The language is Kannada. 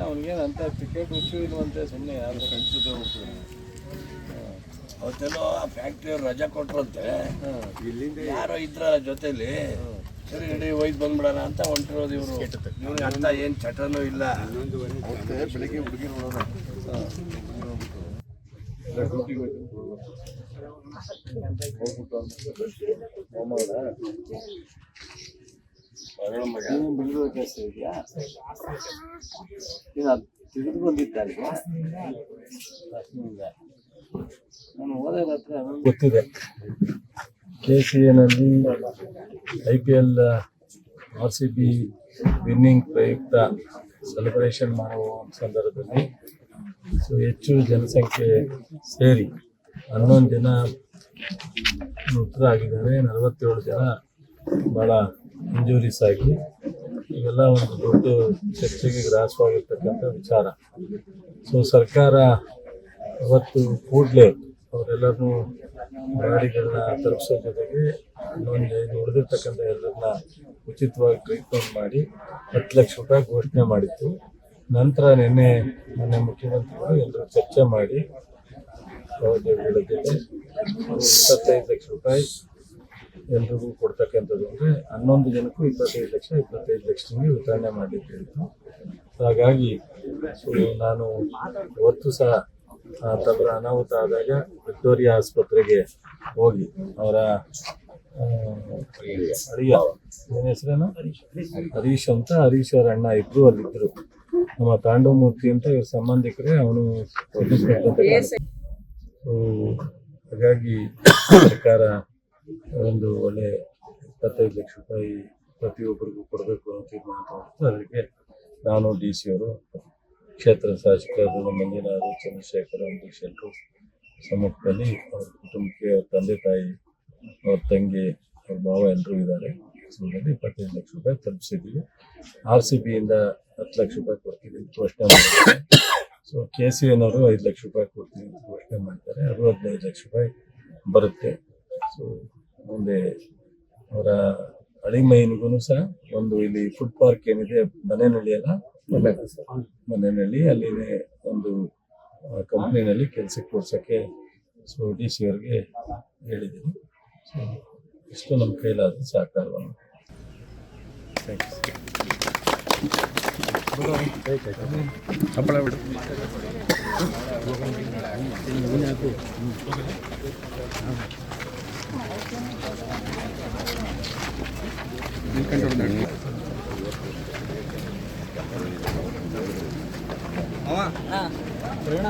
ಅವನಿಗೇನಂತ ಟಿಕೆಟ್ ಹುಚ್ಚು ಇಲ್ವಂತೆ, ಸುಮ್ಮನೆ ಯಾರು ಫ್ರೆಂಡ್ಸ್ ಜೊತೆ ಹೋಗ್ತಾರೆ. ಅವತ್ತೆಲ್ಲೋ ಫ್ಯಾಕ್ಟ್ರಿಯವ್ರು ರಜಾ ಕೊಟ್ರಂತೆ, ಯಾರೋ ಇದ್ರ ಜೊತೆಲಿ, ಸರಿ ನಡಿ ಒಯ್ದು ಬಂದ್ಬಿಡೋಣ ಅಂತ ಹೊಂಟಿರೋದು ಇವರು. ಇವ್ರಿಗೆ ಅಂತ ಏನು ಚಟನೂ ಇಲ್ಲ. ಬೆಳಿಗ್ಗೆ ಹುಡುಗಿ ನೋಡೋಣ ಬೆಂಗಳೂರು ಕೆಲಸ ಇದೆಯಾ? ನೀನು ಅದು ತಿಳಿದು ಬಂದಿದ್ದಾಗ ನಾನು ಓದೋದ ಹತ್ರ ಗೊತ್ತಿದೆ. KCAನಲ್ಲಿ IPL RCB ವಿನ್ನಿಂಗ್ ಪ್ರಯುಕ್ತ ಸೆಲೆಬ್ರೇಷನ್ ಮಾಡುವ ಸಂದರ್ಭದಲ್ಲಿ ಹೆಚ್ಚು ಜನಸಂಖ್ಯೆ ಸೇರಿ 11 ಜನ ಮೃತರಾಗಿದ್ದಾರೆ, 47 ಜನ ಭಾಳ ಇಂಜುರೀಸ್ ಆಗಿ. ಇವೆಲ್ಲ ಒಂದು ದೊಡ್ಡ ಚರ್ಚೆಗೆ ಗ್ರಾಸವಾಗಿರ್ತಕ್ಕಂಥ ವಿಚಾರ. ಸರ್ಕಾರ ಅವತ್ತು ಕೂಡಲೇ ಅವರೆಲ್ಲರನ್ನೂ ಗಾಡಿಗಳನ್ನ ತಲುಪಿಸೋ ಜೊತೆಗೆ ಉಳಿದಿರ್ತಕ್ಕಂಥ ಎಲ್ಲರನ್ನ ಉಚಿತವಾಗಿ ಟ್ರೀಟ್ಮೆಂಟ್ ಮಾಡಿ 10 ಲಕ್ಷ ರೂಪಾಯಿ ಘೋಷಣೆ ಮಾಡಿತ್ತು. ನಂತರ ಮೊನ್ನೆ ಮುಖ್ಯಮಂತ್ರಿಗಳು ಎಲ್ಲರೂ ಚರ್ಚೆ ಮಾಡಿ ಸಹೋದ್ಯೋಗಿಗಳ ಜೊತೆ 25 ಲಕ್ಷ ರೂಪಾಯಿ ಎಲ್ರಿಗೂ ಕೊಡ್ತಕ್ಕಂಥದ್ದು. ಅಂದರೆ 11 ಜನಕ್ಕೂ 25 ಲಕ್ಷ ವಿತರಣೆ ಮಾಡಲಿಕ್ಕೆ ಹೇಳಿದ್ರು. ಹಾಗಾಗಿ ನಾನು ಇವತ್ತು ಸಹ ತಬ್ಬರ ಅನಾಹುತ ಆದಾಗ ವಿಕ್ಟೋರಿಯಾ ಆಸ್ಪತ್ರೆಗೆ ಹೋಗಿ ಅವರ ಅಳಿಯ ಏನ ಹೆಸರೇನು ಹರೀಶ್ ಅಂತ, ಹರೀಶ್ ಅವರ ಅಣ್ಣ ಇಬ್ರು ಅಲ್ಲಿದ್ದರು. ನಮ್ಮ ತಾಂಡವಮೂರ್ತಿ ಅಂತ ಇವ್ರ ಸಂಬಂಧಿಕರೇ, ಅವನು ಹಾಗಾಗಿ ಸರ್ಕಾರ ಒಂದು ಒಳ್ಳೆ 25 ಲಕ್ಷ ರೂಪಾಯಿ ಪ್ರತಿಯೊಬ್ಬರಿಗೂ ಕೊಡಬೇಕು ಅಂತ ತೀರ್ಮಾನ ತಗೊಂಡು ಅದಕ್ಕೆ ನಾನು DC ಅವರು, ಕ್ಷೇತ್ರ ಶಾಸಕರಾದ ಮಂಜುನಾಥ್, ಚಂದ್ರಶೇಖರ್, ಅಂಬರೀಶ್ ಎಲ್ಲರೂ ಸಮ್ಮುಖದಲ್ಲಿ ಅವ್ರ ಕುಟುಂಬಕ್ಕೆ ಅವ್ರ ತಂದೆ ತಾಯಿ, ಅವ್ರ ತಂಗಿ, ಅವ್ರ ಭಾವ ಎಲ್ಲರೂ ಇದ್ದಾರೆ. 25 ಲಕ್ಷ ರೂಪಾಯಿ ತಲುಪಿಸಿದ್ದೀವಿ. RCBಯಿಂದ 10 ಲಕ್ಷ ರೂಪಾಯಿ ಕೊಡ್ತೀವಿ ಘೋಷಣೆ ಮಾಡಿದ್ದಾರೆ. KCAನವರು 5 ಲಕ್ಷ ರೂಪಾಯಿ ಕೊಡ್ತೀವಿ ಅಂತ ಘೋಷಣೆ ಮಾಡ್ತಾರೆ. ಅದು 15 ಲಕ್ಷ ರೂಪಾಯಿ ಬರುತ್ತೆ. ಮುಂದೆ ಅವರ ಅಳಿಮೈನಿಗೂ ಸಹ ಒಂದು ಇಲ್ಲಿ ಫುಡ್ ಪಾರ್ಕ್ ಏನಿದೆ, ಮನೆಯಲ್ಲಿ ಅಲ್ಲ, ಮನೆಯಲ್ಲಿ ಅಲ್ಲಿನೇ ಒಂದು ಕಂಪ್ನಿನಲ್ಲಿ ಕೆಲಸಕ್ಕೆ ಕೊಡ್ಸೋಕ್ಕೆ DC ಅವ್ರಿಗೆ ಹೇಳಿದ್ದೀನಿ. ಇಷ್ಟು ನಮ್ಮ ಕೈಲಾದ ಸಹಕಾರವನ್ನು. ಹಪ್ಪಳ ಬಿಡು. ಪ್ರವೀಣ